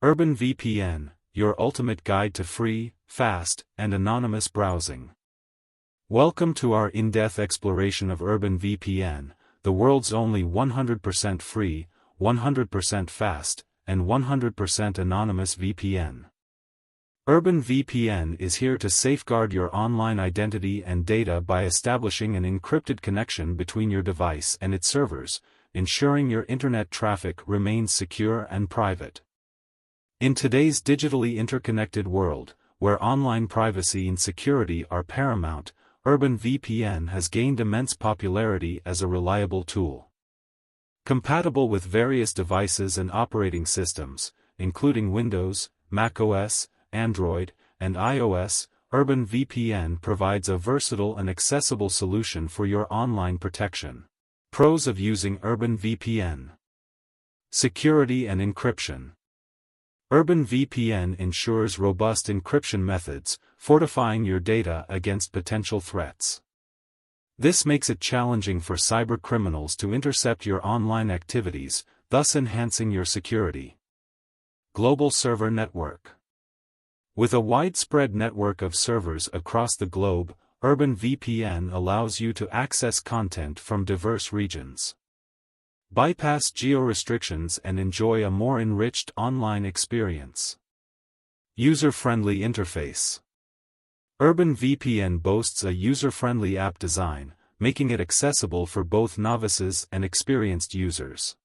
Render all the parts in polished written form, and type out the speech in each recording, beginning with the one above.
Urban VPN, your ultimate guide to free, fast, and anonymous browsing. Welcome to our in-depth exploration of Urban VPN, the world's only 100% free, 100% fast, and 100% anonymous VPN. Urban VPN is here to safeguard your online identity and data by establishing an encrypted connection between your device and its servers, ensuring your internet traffic remains secure and private. In today's digitally interconnected world, where online privacy and security are paramount, Urban VPN has gained immense popularity as a reliable tool. Compatible with various devices and operating systems, including Windows, macOS, Android, and iOS, Urban VPN provides a versatile and accessible solution for your online protection. Pros of using Urban VPN: security and encryption. Urban VPN ensures robust encryption methods, fortifying your data against potential threats. This makes it challenging for cybercriminals to intercept your online activities, thus enhancing your security. Global server network. With a widespread network of servers across the globe, Urban VPN allows you to access content from diverse regions. Bypass geo-restrictions and enjoy a more enriched online experience. User-friendly interface. Urban VPN boasts a user-friendly app design, making it accessible for both novices and experienced users.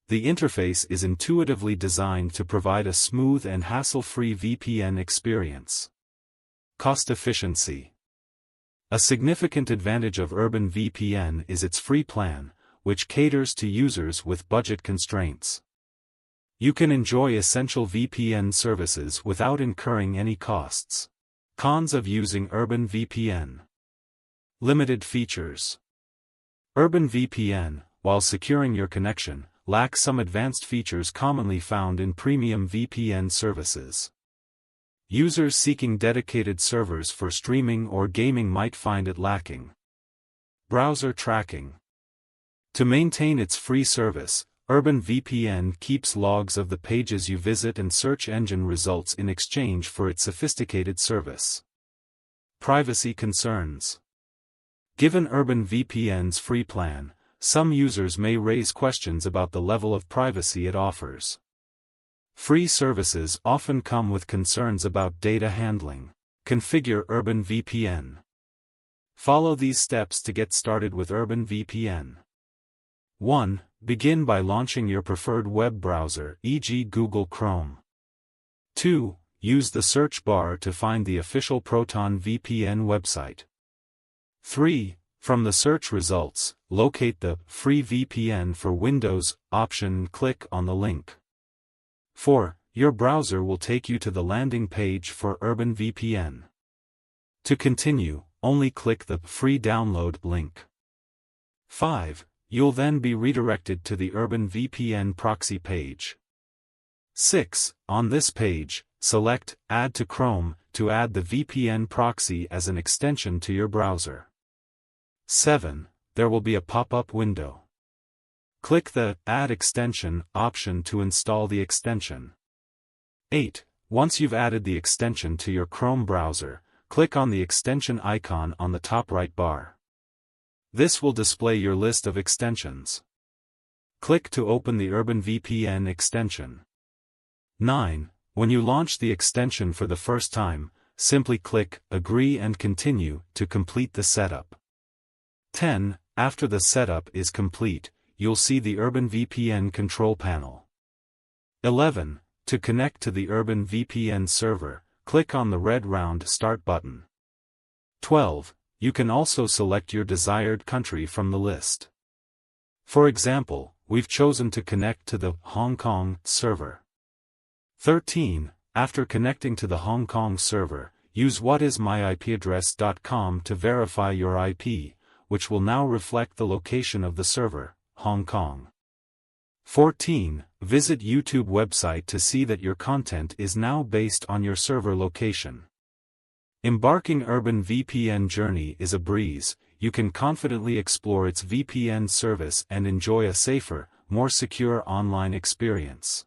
The interface is intuitively designed to provide a smooth and hassle-free VPN experience. Cost efficiency. A significant advantage of Urban VPN is its free plan, which caters to users with budget constraints. You can enjoy essential VPN services without incurring any costs. Cons of using Urban VPN. Limited features. Urban VPN, while securing your connection, lacks some advanced features commonly found in premium VPN services. Users seeking dedicated servers for streaming or gaming might find it lacking. Browser tracking. To maintain its free service, Urban VPN keeps logs of the pages you visit and search engine results in exchange for its sophisticated service. Privacy concerns. Given Urban VPN's free plan, some users may raise questions about the level of privacy it offers. Free services often come with concerns about data handling. Configure Urban VPN. Follow these steps to get started with Urban VPN. 1. Begin by launching your preferred web browser, e.g. Google Chrome. 2. Use the search bar to find the official Proton VPN website. 3. From the search results, locate the Free VPN for Windows option and click on the link. 4. Your browser will take you to the landing page for Urban VPN. To continue, only click the Free Download link. 5. You'll then be redirected to the Urban VPN proxy page. 6. On this page, select Add to Chrome to add the VPN proxy as an extension to your browser. 7. There will be a pop-up window. Click the Add Extension option to install the extension. 8. Once you've added the extension to your Chrome browser, click on the extension icon on the top right bar. This will display your list of extensions. Click to open the Urban VPN extension. 9. When you launch the extension for the first time, simply click Agree and Continue to complete the setup. 10. After the setup is complete, you'll see the Urban VPN control panel. 11. To connect to the Urban VPN server, click on the red round Start button. 12. You can also select your desired country from the list. For example, we've chosen to connect to the Hong Kong server. 13. After connecting to the Hong Kong server, use whatismyipaddress.com to verify your IP, which will now reflect the location of the server, Hong Kong. 14. Visit YouTube website to see that your content is now based on your server location. Embarking Urban VPN journey is a breeze. You can confidently explore its VPN service and enjoy a safer, more secure online experience.